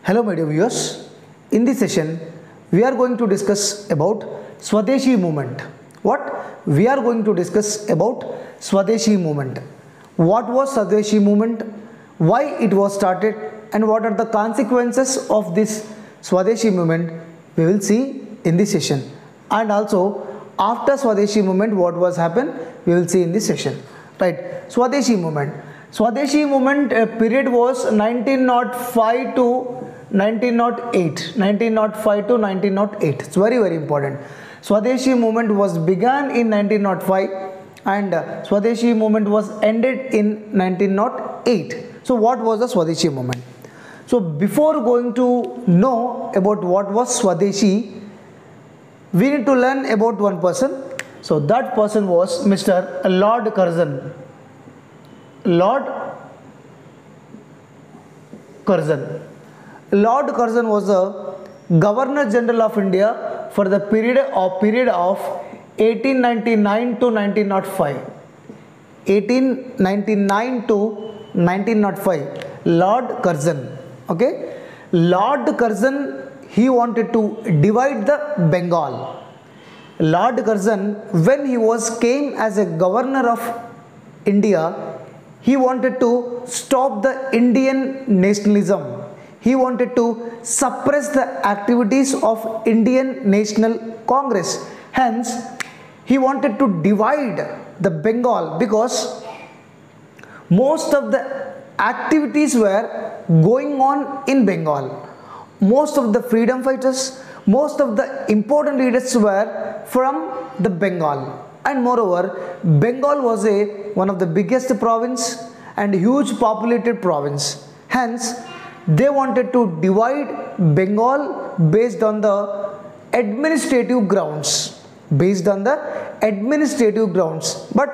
Hello my dear viewers, in this session we are going to discuss about Swadeshi movement. What? We are going to discuss about Swadeshi movement. What was Swadeshi movement? Why it was started and what are the consequences of this Swadeshi movement we will see in this session. And also after Swadeshi movement what was happened we will see in this session. Right, Swadeshi movement. Swadeshi movement period was 1905 to 1908. 1905 to 1908. It's very important. Swadeshi movement was begun in 1905 and Swadeshi movement was ended in 1908. So what was the Swadeshi movement? So before going to know about what was Swadeshi, we need to learn about one person. So that person was Mr. Lord Curzon. Lord Curzon. Lord Curzon was the Governor General of India for the period of 1899 to 1905. 1899 to 1905. Lord Curzon. Okay. Lord Curzon, he wanted to divide the Bengal. Lord Curzon, when he came as a governor of India, he wanted to stop the Indian nationalism. He wanted to suppress the activities of Indian National Congress. Hence, he wanted to divide the Bengal because most of the activities were going on in Bengal. Most of the freedom fighters, most of the important leaders were from the Bengal. And moreover, Bengal was one of the biggest province and huge populated province. Hence, they wanted to divide Bengal based on the administrative grounds. Based on the administrative grounds. But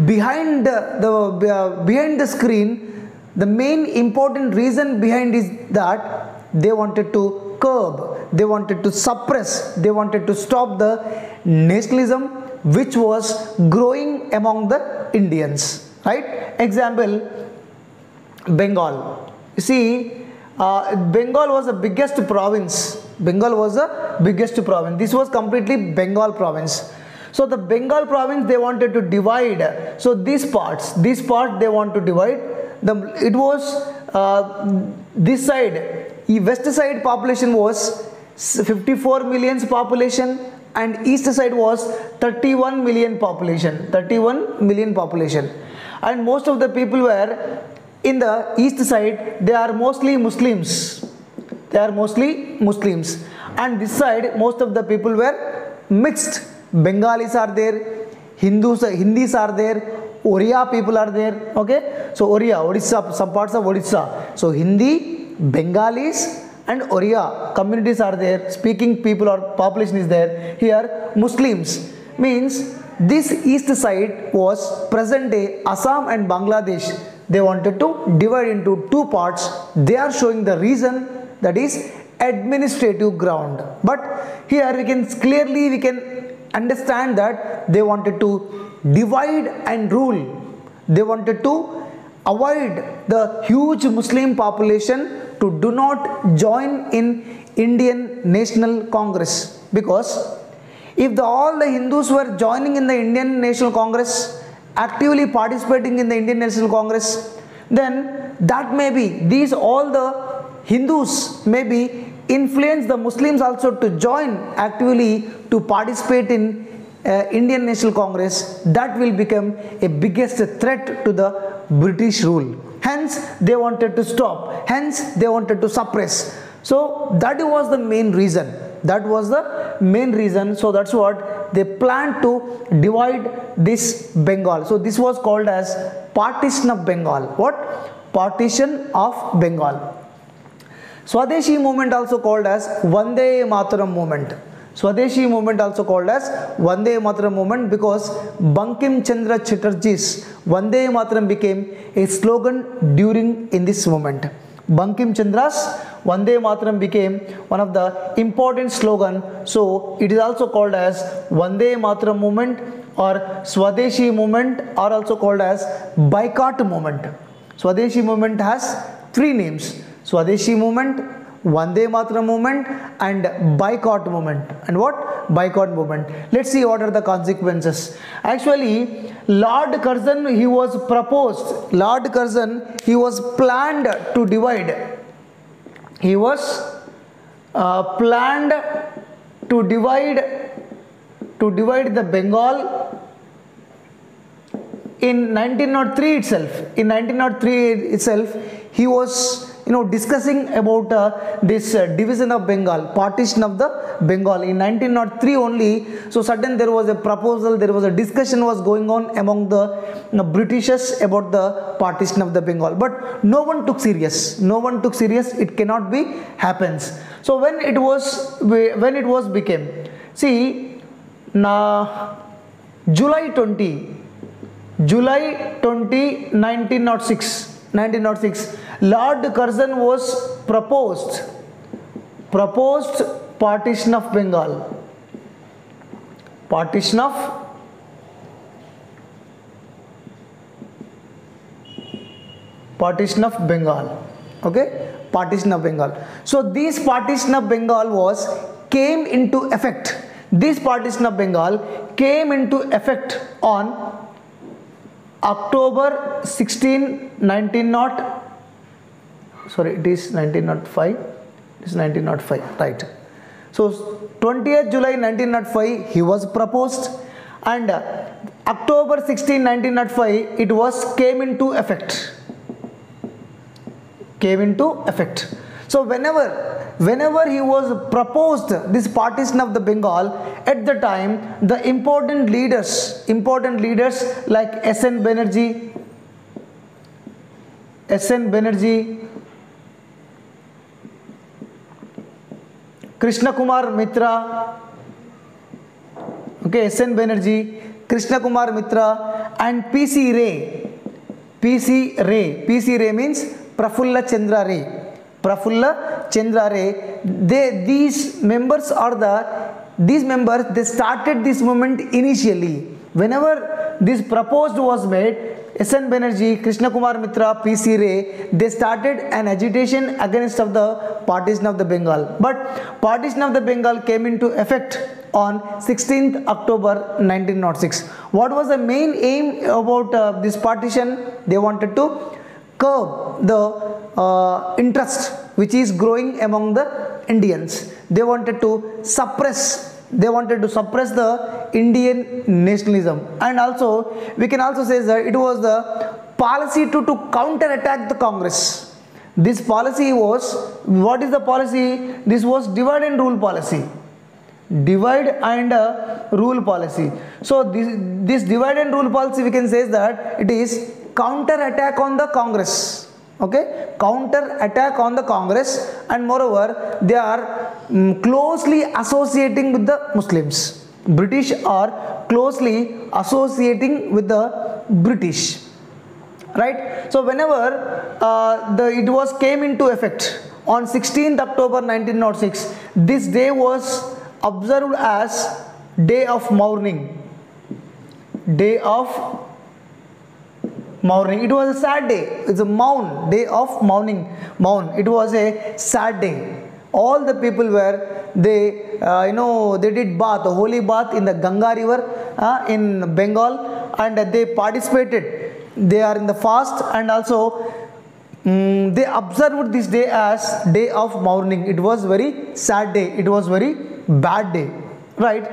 behind the screen, the main important reason behind is that they wanted to curb, they wanted to suppress, they wanted to stop the nationalism which was growing among the Indians. Right? Example, Bengal. You see, Bengal was the biggest province. Bengal was the biggest province. This was completely Bengal province. So the Bengal province they wanted to divide. So this part they want to divide. It was this side, west side population was 54 million population and east side was 31 million population. 31 million population. And most of the people were in the east side, they are mostly Muslims. They are mostly Muslims. And this side, most of the people were mixed. Bengalis are there, Hindis are there, Oriya people are there. Okay, so Oriya, Odisha, some parts of Odisha. So Hindi, Bengalis and Oriya communities are there. Speaking people or population is there. Here Muslims means this east side was present day Assam and Bangladesh. They wanted to divide into two parts. They are showing the reason, that is administrative ground. But here we can clearly understand that they wanted to divide and rule. They wanted to avoid the huge Muslim population to do not join in Indian National Congress, because if all the Hindus were joining in the Indian National Congress, actively participating in the Indian National Congress, then that may be all the Hindus may be influence the Muslims also to join actively to participate in Indian National Congress. That will become a biggest threat to the British rule. Hence they wanted to stop, hence they wanted to suppress. So that was the main reason. That was the main reason. So that's what they planned to divide this Bengal. So this was called as partition of Bengal. What? Partition of Bengal. Swadeshi movement also called as Vande Mataram movement. Swadeshi movement also called as Vande Mataram movement because Bankim Chandra Chatterjee's Vande Mataram became a slogan during in this movement. Bankim Chandra's Vande Mataram became one of the important slogan. So it is also called as Vande Mataram movement or Swadeshi movement, or also called as Boycott movement. Swadeshi movement has three names. Swadeshi movement, Vande Mataram movement, and boycott movement. And what? Boycott movement. Let's see what are the consequences. Actually, Lord Curzon, he was proposed. Lord Curzon, he was planned to divide. He was planned to divide the Bengal in 1903 itself. In 1903 itself, he was discussing about this division of Bengal, partition of the Bengal in 1903 only. So sudden there was a proposal, there was a discussion was going on among the Britishers about the partition of the Bengal, but no one took serious. No one took serious. It cannot be happens. So when it was became, see, July 20, 1906, Lord Curzon was proposed partition of Bengal. Partition of Bengal. Okay, partition of Bengal. So this partition of Bengal came into effect. This partition of Bengal came into effect on October 16, 1905. It is 1905. It is 1905, right? So 20th July 1905 he was proposed, and October 16, 1905 it came into effect. So whenever he was proposed this partition of the Bengal, at the time the important leaders like S.N. Banerjee, Krishna Kumar Mitra, okay, S.N. Banerjee, Krishna Kumar Mitra, and P.C. Ray. P.C. Ray means Prafulla Chandra Ray. These members they started this movement initially. Whenever this proposed was made, S.N. Banerjee, Krishna Kumar Mitra, P.C. Ray, they started an agitation against of the partition of the Bengal. But partition of the Bengal came into effect on 16th October 1906. What was the main aim about this partition? They wanted to curb the interest which is growing among the Indians. They wanted to suppress the Indian nationalism, and also we can also say that it was the policy to counter-attack the Congress. This policy was, what is the policy? This was divide and rule policy. So this divide and rule policy, we can say that it is counter-attack on the Congress. Okay, counter-attack on the Congress, and moreover they are closely associating with the Muslims. British are closely associating with the British, right? So whenever it came into effect on 16th October 1906, this day was observed as day of mourning. It was a sad day. It's a day of mourning. It was a sad day. All the people were, they did bath, a holy bath in the Ganga river in Bengal, and they participated. They are in the fast, and also they observed this day as day of mourning. It was very sad day. It was very bad day, right?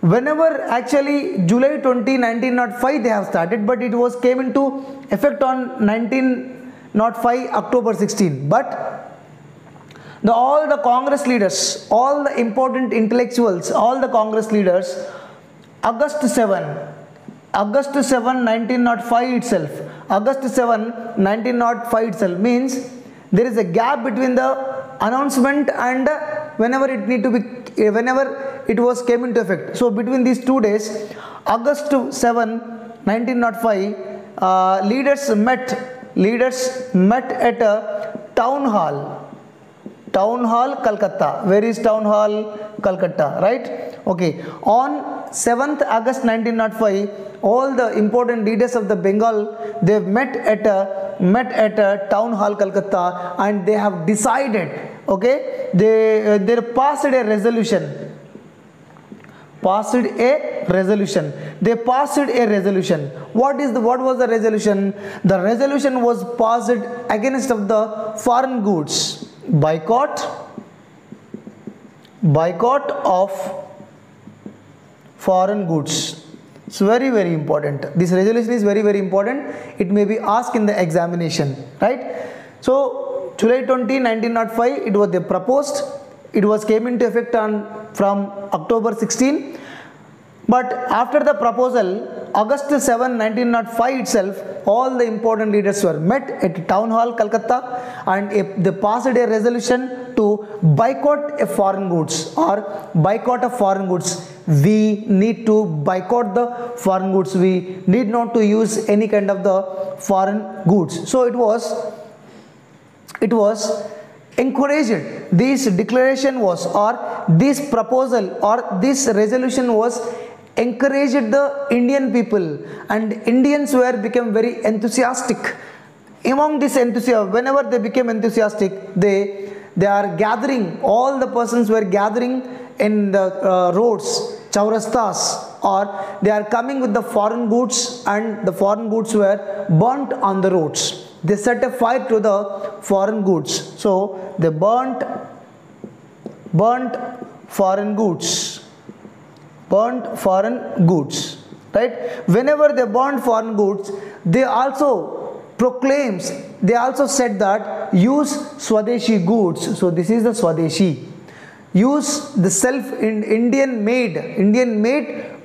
Whenever actually July 20, 1905 they have started, but it came into effect on 1905 October 16. But all the Congress leaders, all the important intellectuals, all the Congress leaders, August 7, 1905 itself, August 7, 1905 itself means there is a gap between the announcement and whenever it came into effect. So between these 2 days, August 7, 1905, leaders met at a town hall, Calcutta. Where is town hall? Calcutta, right? Okay. On 7th August 1905, all the important leaders of the Bengal, they met at a met at Town Hall, Calcutta, and they have decided, okay, they passed a resolution. They passed a resolution. What was the resolution? The resolution was passed against of the foreign goods. Boycott of foreign goods. It's very, very important. This resolution is very, very important. It may be asked in the examination, right? So July 20, 1905, it was proposed. It was came into effect from October 16. But after the proposal, August 7, 1905 itself, all the important leaders were met at Town Hall, Calcutta, and they passed a resolution to boycott foreign goods or boycott of foreign goods. We need to boycott the foreign goods. We need not to use any kind of the foreign goods. So it was encouraged. This declaration was, or this proposal or this resolution was encouraged the Indian people, and Indians became very enthusiastic. Among this enthusiasm, whenever they became enthusiastic, they are gathering, all the persons were gathering in the roads, chaurastas, or they are coming with the foreign goods, and the foreign goods were burnt on the roads. They set a fire to the foreign goods. So they burnt foreign goods. Right? Whenever they burnt foreign goods, they also said that use Swadeshi goods. So this is the Swadeshi. Use the Indian made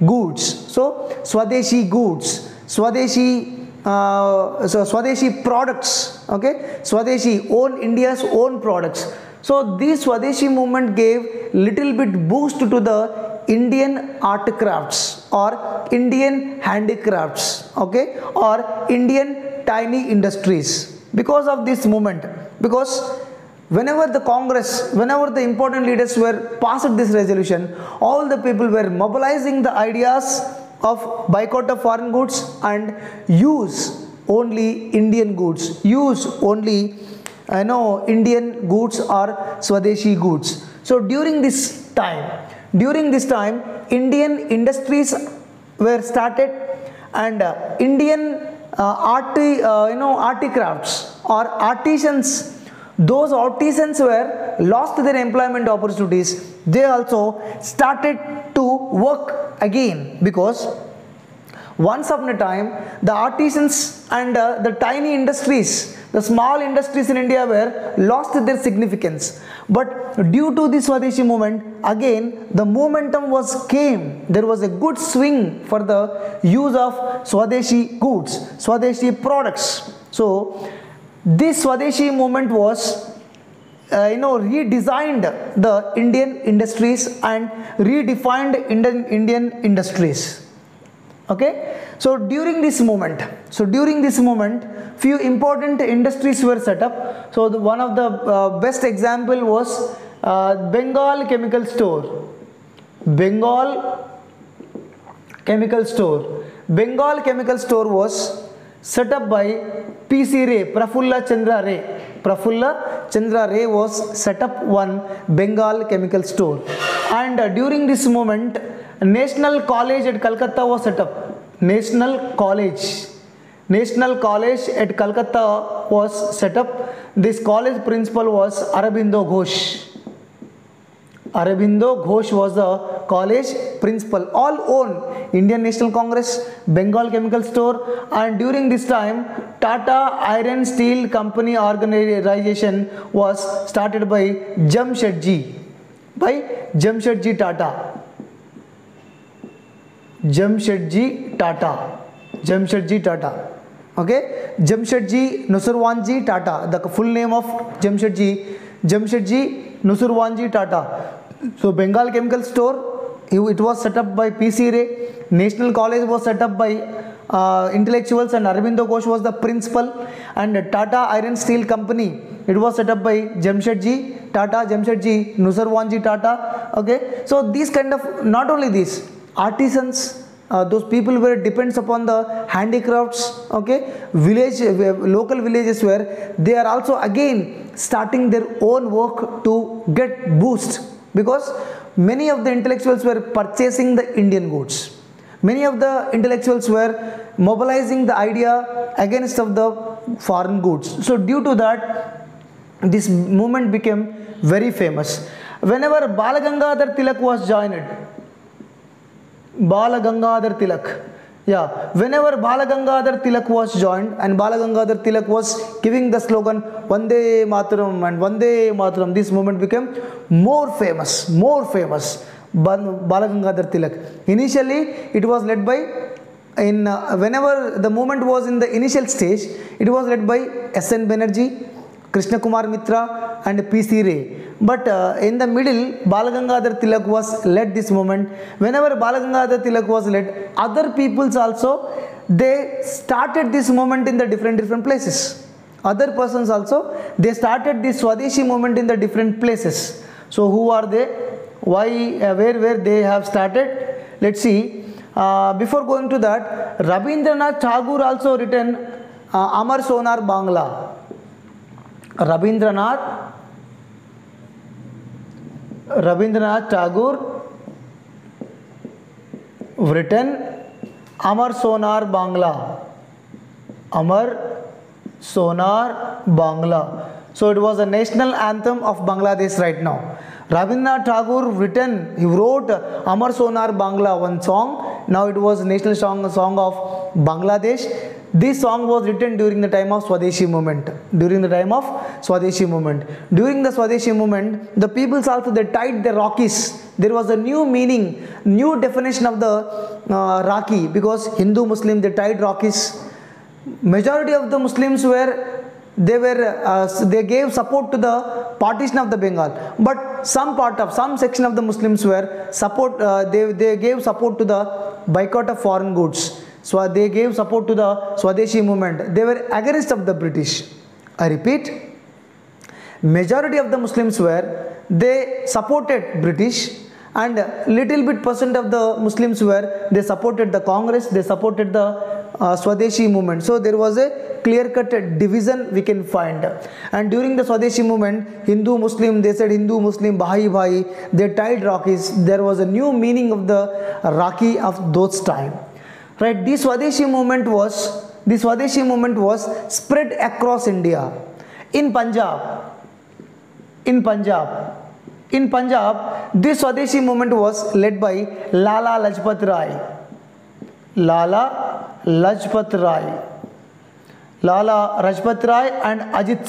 goods. So Swadeshi goods, Swadeshi products, okay, Swadeshi, India's own products. So this Swadeshi movement gave little bit boost to the Indian art crafts or Indian handicrafts, okay, or Indian tiny industries because of this movement. Because whenever the important leaders were passed this resolution, all the people were mobilizing the ideas of boycott of foreign goods and use only Indian goods, use only Indian goods or Swadeshi goods. So during this time, Indian industries were started, and Indian articrafts or artisans, those artisans were lost their employment opportunities. They also started to work again, because once upon a time the artisans and the tiny industries, the small industries in India were lost their significance. But due to this Swadeshi movement, again the momentum came. There was a good swing for the use of Swadeshi goods, Swadeshi products. So this Swadeshi movement was redesigned the Indian industries and redefined Indian industries. Okay, so during this moment, few important industries were set up. So one of the best example was Bengal Chemical Store. Bengal Chemical Store was set up by P.C. Ray, Prafulla Chandra Ray. Prafulla Chandra Ray was set up one Bengal Chemical Store. And during this moment, National College at Calcutta was set up. National College at Calcutta was set up. This college principal was Aurobindo Ghosh. Aurobindo Ghosh was the college principal. All own Indian National Congress, Bengal Chemical Store, and during this time Tata Iron Steel Company organization was started by Jamshedji Tata. Jamshedji Tata. Okay, Jamshedji Nusurwanji Tata. The full name of Jamshedji Nusurwanji Tata. So Bengal Chemical Store, it was set up by P.C. Ray. National College was set up by intellectuals, and Aurobindo Ghosh was the principal. And Tata Iron Steel Company, it was set up by Jamshedji Nusurwanji Tata. Okay, so these kind of, not only these artisans, those people were depends upon the handicrafts, okay, local villages where they are also again starting their own work to get boost, because many of the intellectuals were purchasing the Indian goods. Many of the intellectuals were mobilizing the idea against of the foreign goods. So due to that, this movement became very famous. Whenever Bal Gangadhar Tilak was joined, Bal Gangadhar Tilak, yeah, whenever Bal Gangadhar Tilak was joined and Bal Gangadhar Tilak was giving the slogan Vande Mataram and Vande Mataram, this movement became more famous, more famous. Bal Gangadhar Tilak. Initially, it was led by, whenever the movement was in the initial stage, it was led by S.N. Banerjee, Krishna Kumar Mitra and P.C. Ray. But in the middle, Bal Gangadhar Tilak was led this movement. Whenever Bal Gangadhar Tilak was led, other peoples also, they started this movement in the different places. Other persons also, they started this Swadeshi movement in the different places. So who are they? Why, where they have started? Let's see. Before going to that, Rabindranath Tagore also written Amar Sonar Bangla. Rabindranath Tagore written Amar Sonar Bangla. Amar Sonar Bangla. So it was a national anthem of Bangladesh right now. Rabindranath Tagore he wrote Amar Sonar Bangla, one song. Now it was national song of Bangladesh. This song was written during the time of Swadeshi movement. During the Swadeshi movement, the peoples also, they tied the Rakis. There was a new meaning, new definition of the Raki, because Hindu, Muslim, they tied Rakis. Majority of the Muslims they gave support to the partition of the Bengal, but some section of the Muslims were they gave support to the boycott of foreign goods. So they gave support to the Swadeshi movement. They were against of the British. I repeat, majority of the Muslims they supported British, and little bit percent of the Muslims they supported the Congress, they supported the Swadeshi movement. So there was a clear-cut division we can find. And during the Swadeshi movement, Hindu, Muslim, they said Hindu, Muslim, Bhai, Bhai, they tied Rakis. There was a new meaning of the Raki of those time. Right, this Swadeshi movement was spread across India. In Punjab, this Swadeshi movement was led by Lala Lajpat Rai. Lala Lajpat Rai and Ajit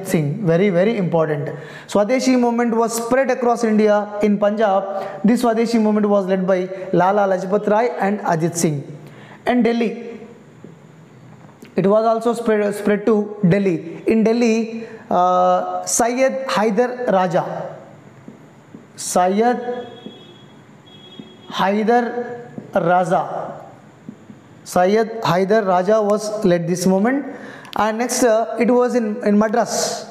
Singh. Very, very important. Swadeshi movement was spread across India. In Punjab, this Swadeshi movement was led by Lala Lajpat Rai and Ajit Singh. And Delhi, it was also spread to Delhi. In Delhi, Syed Haider Raja. Syed Haider Raja was led this movement. And next, it was in Madras.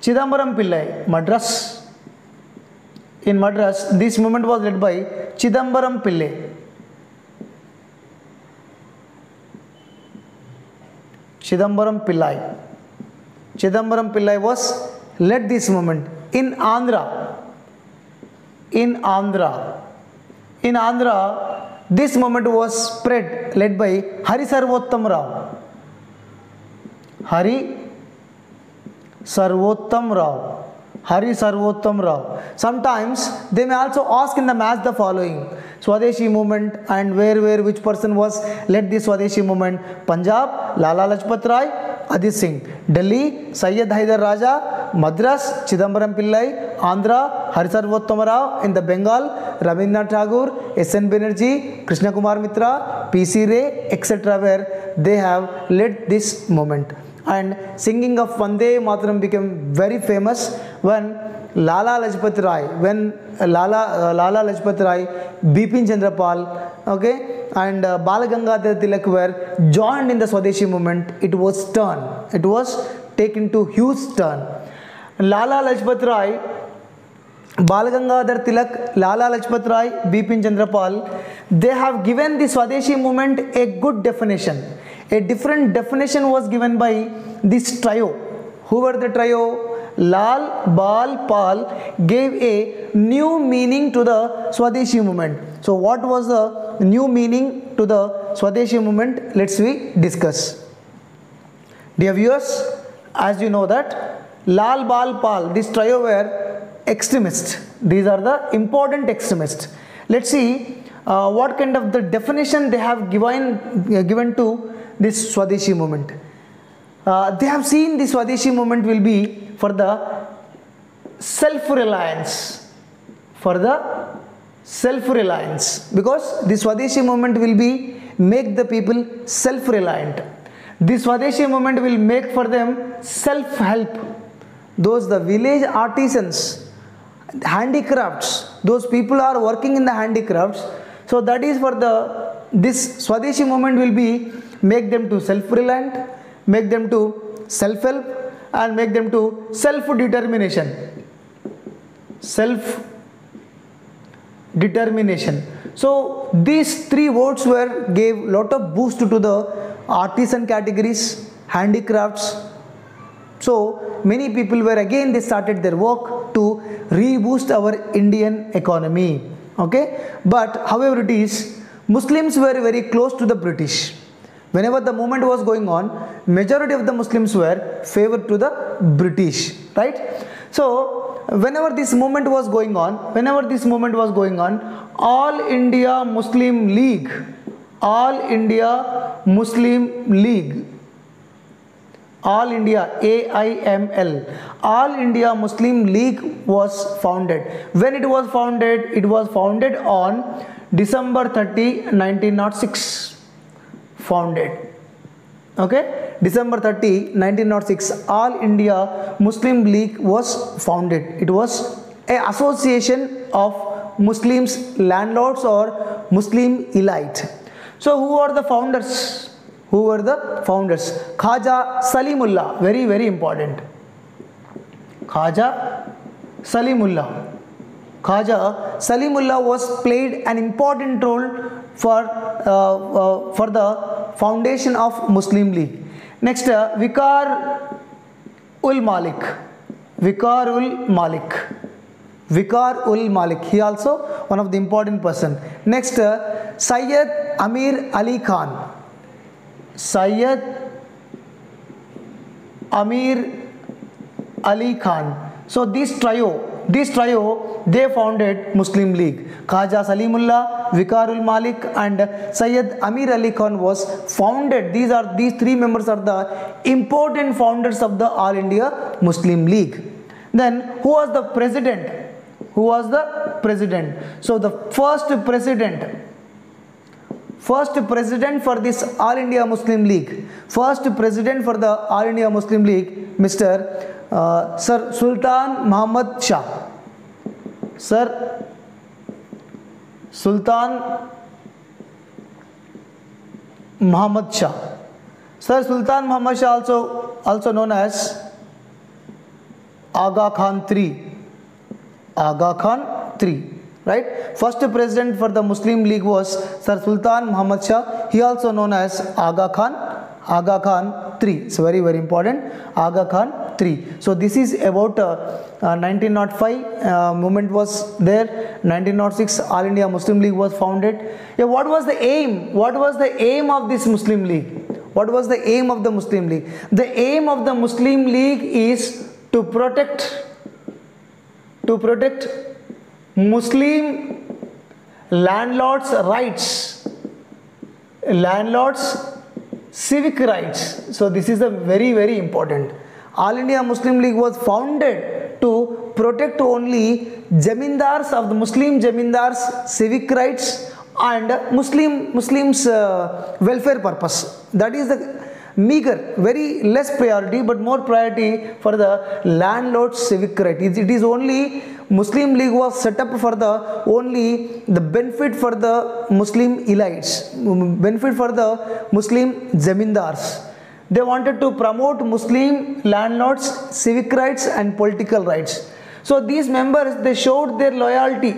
Chidambaram Pillai, Madras. In Madras, this movement was led by Chidambaram Pillai. Chidambaram Pillai was led this movement. In Andhra, this movement was led by Hari Sarvottam Rao. Sometimes they may also ask in the math the following: Swadeshi movement, and which person was led this Swadeshi movement? Punjab, Lala Lajpat Rai, Ajit Singh. Delhi, Syed Haider Raja. Madras, Chidambaram Pillai. Andhra, Hari Sarvottam Rao. In the Bengal, Rabindranath Tagore, S.N. Banerjee, Krishna Kumar Mitra, P.C. Ray, etc., where they have led this movement. And singing of Vande Mataram became very famous when Lala Lajpat Rai, Bipin Chandrapal, okay, and Bal Gangadhar Tilak were joined in the Swadeshi movement. It was taken to huge turn. Lala Lajpat Rai Bal Gangadhar Tilak, Lala Lajpat Rai, Bipin Chandrapal, they have given the Swadeshi movement a good definition. A different definition was given by this trio. Who were the trio? Lal, Bal, Pal gave a new meaning to the Swadeshi movement. So what was the new meaning to the Swadeshi movement? Let's we discuss. Dear viewers, as you know that Lal, Bal, Pal, this trio were extremists. These are the important extremists. Let's see what kind of the definition they have given to this Swadeshi movement. They have seen the Swadeshi movement will be for the self-reliance. For the self-reliance. Because the Swadeshi movement will be make the people self-reliant. The Swadeshi movement will make for them self-help. Those the village artisans, handicrafts, those people are working in the handicrafts. So that is for this Swadeshi movement will be make them to self-reliant, make them to self-help, and make them to self-determination. Self-determination. So these three words gave lot of boost to the artisan categories, handicrafts. So many people they started their work to reboost our Indian economy. Okay, but however it is, Muslims were very close to the British. Whenever the movement was going on, majority of the Muslims were favored to the British, right? So whenever this movement was going on, All India Muslim League, All India AIML, All India Muslim League was founded. When it was founded on December 30, 1906. Founded. Okay, December 30, 1906, All India Muslim League was founded. It was an association of Muslims, landlords or Muslim elite. So who are the founders? Khaja Salimullah, very very important. Khaja Salimullah was played an important role for the foundation of Muslim League. Next, Vikar ul Malik, he also one of the important person. Next, Syed Amir Ali Khan. So this trio, they founded Muslim League. Khaja Salimullah, Vikarul Malik and Syed Amir Ali Khan was founded. These three members are the important founders of the All India Muslim League. Then who was the president? So the first president for this All India Muslim League, Mr. Sir Sultan Muhammad Shah. Sir Sultan Muhammad Shah, also known as Aga Khan III. Right? First president for the Muslim League was Sir Sultan Muhammad Shah. He also known as Aga Khan III. So very very important, Aga Khan III. So this is about 1905 movement was there. 1906 All India Muslim League was founded. Yeah, what was the aim? Of this Muslim League? The aim of the Muslim League is to protect Muslim landlords' rights, civic rights. So this is a very very important. All India Muslim League was founded to protect only jamindars of the Muslim jamindars' civic rights and Muslims welfare purpose. That is the meager, very less priority, but more priority for the landlord's civic right. It is only Muslim League was set up for only the benefit for the Muslim elites, benefit for the Muslim zamindars. They wanted to promote Muslim landlords' civic rights and political rights. So these members, they showed their loyalty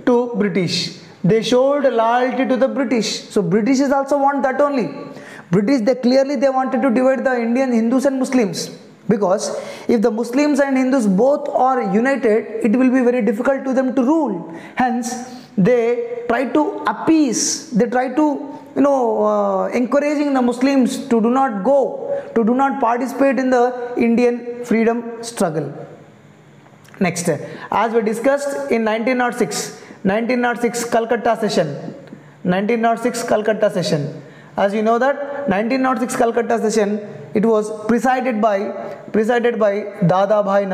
to British. They showed loyalty to the British. So British also want that only. British, they clearly they wanted to divide the Indian Hindus and Muslims, because if the Muslims and Hindus both are united, it will be very difficult to them to rule. Hence they try to appease, they try to encouraging the Muslims to do not participate in the Indian freedom struggle. Next, as we discussed in 1906 Calcutta session. As you know that 1906 Calcutta session, it was presided by Dadabhai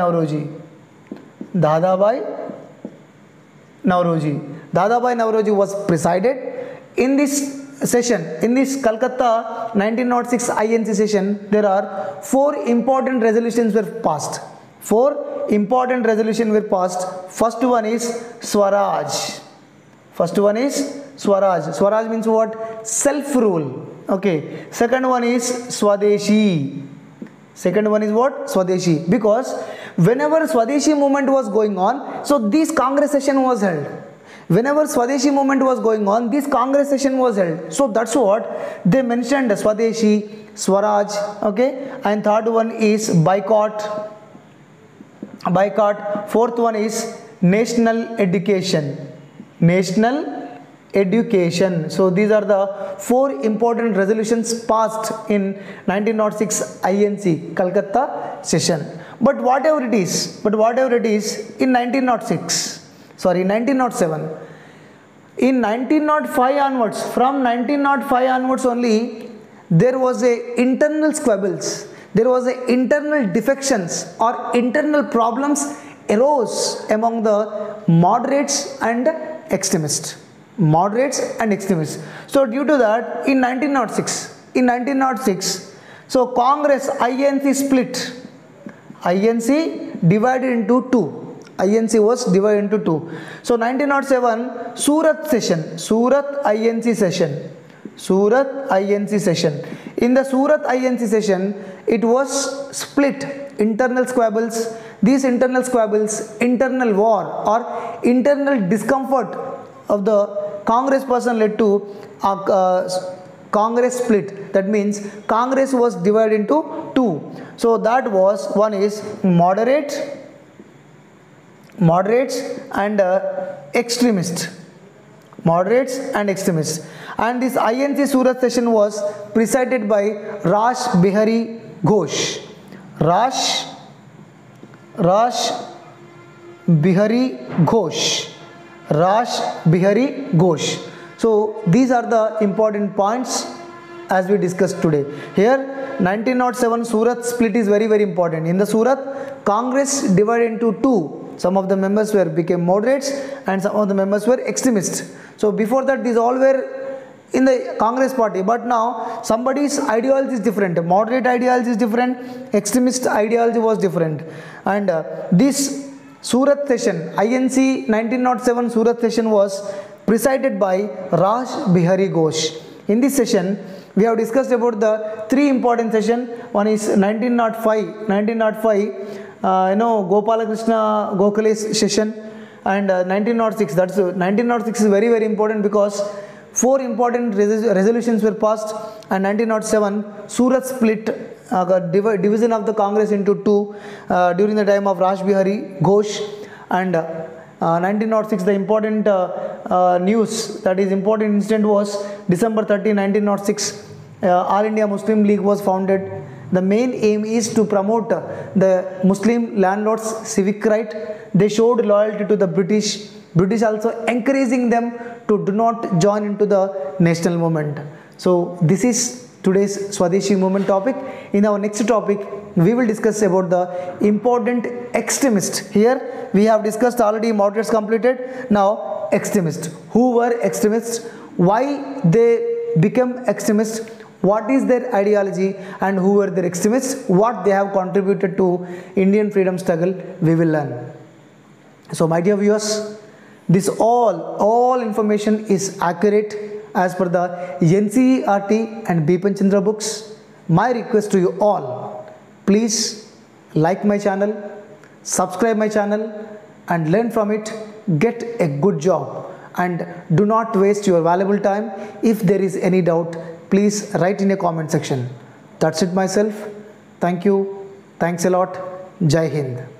Nauroji was presided. In this session, in this Calcutta 1906 INC session, there are 4 important resolutions were passed. First one is Swaraj. Swaraj means what? Self-rule. Okay. Second one is Swadeshi. Because whenever Swadeshi movement was going on, so this Congress session was held. So that's what they mentioned, Swadeshi, Swaraj. Okay. And third one is boycott. Fourth one is national education. So these are the 4 important resolutions passed in 1906 INC Calcutta session. But whatever it is, in 1907, in 1905 onwards, from 1905 onwards only, there was a internal squabbles, there was a internal defections or internal problems arose among the moderates and extremists. So due to that, in 1906, so Congress INC split. INC divided into 2. INC was divided into 2. So 1907 Surat INC session. In the Surat INC session, it was split. Internal squabbles. These internal squabbles, internal war or internal discomfort of the Congress person led to Congress split. That means Congress was divided into 2. So that was, one is moderates and extremists. And this INC Surat session was presided by Rash Bihari Ghosh. So these are the important points as we discussed today. Here 1907 Surat split is very, very important. In the Surat, Congress divided into 2. Some of the members became moderates and some of the members were extremists. So before that, these all were in the Congress party, but now somebody's ideology is different. Moderate ideology is different, extremist ideology was different. And this Surat session, INC 1907 Surat session was presided by Rash Bihari Ghosh. In this session, we have discussed about the 3 important sessions. One is 1905, Gopalakrishna Gokhale's session, and 1906. That's 1906 is very, very important because 4 important resolutions were passed, and 1907 Surat split, division of the Congress into 2 during the time of Rash Bihari Ghosh. And 1906, the important news, that is important incident, was December 30, 1906. All India Muslim League was founded. The main aim is to promote the Muslim landlords' civic right. They showed loyalty to the British also encouraging them to do not join into the national movement. So this is today's Swadeshi movement topic. In our next topic, we will discuss about the important extremists. Here we have discussed already moderates completed. Now extremists. Who were extremists? Why they become extremists? What is their ideology and who were their extremists? What they have contributed to Indian freedom struggle, we will learn. So my dear viewers, this all information is accurate as per the NCERT and Bipin Chandra books. My request to you all, Please like my channel, subscribe my channel and learn from it, get a good job, and do not waste your valuable time. If there is any doubt, please write in a comment section. That's it myself. Thank you. Thanks a lot. Jai Hind.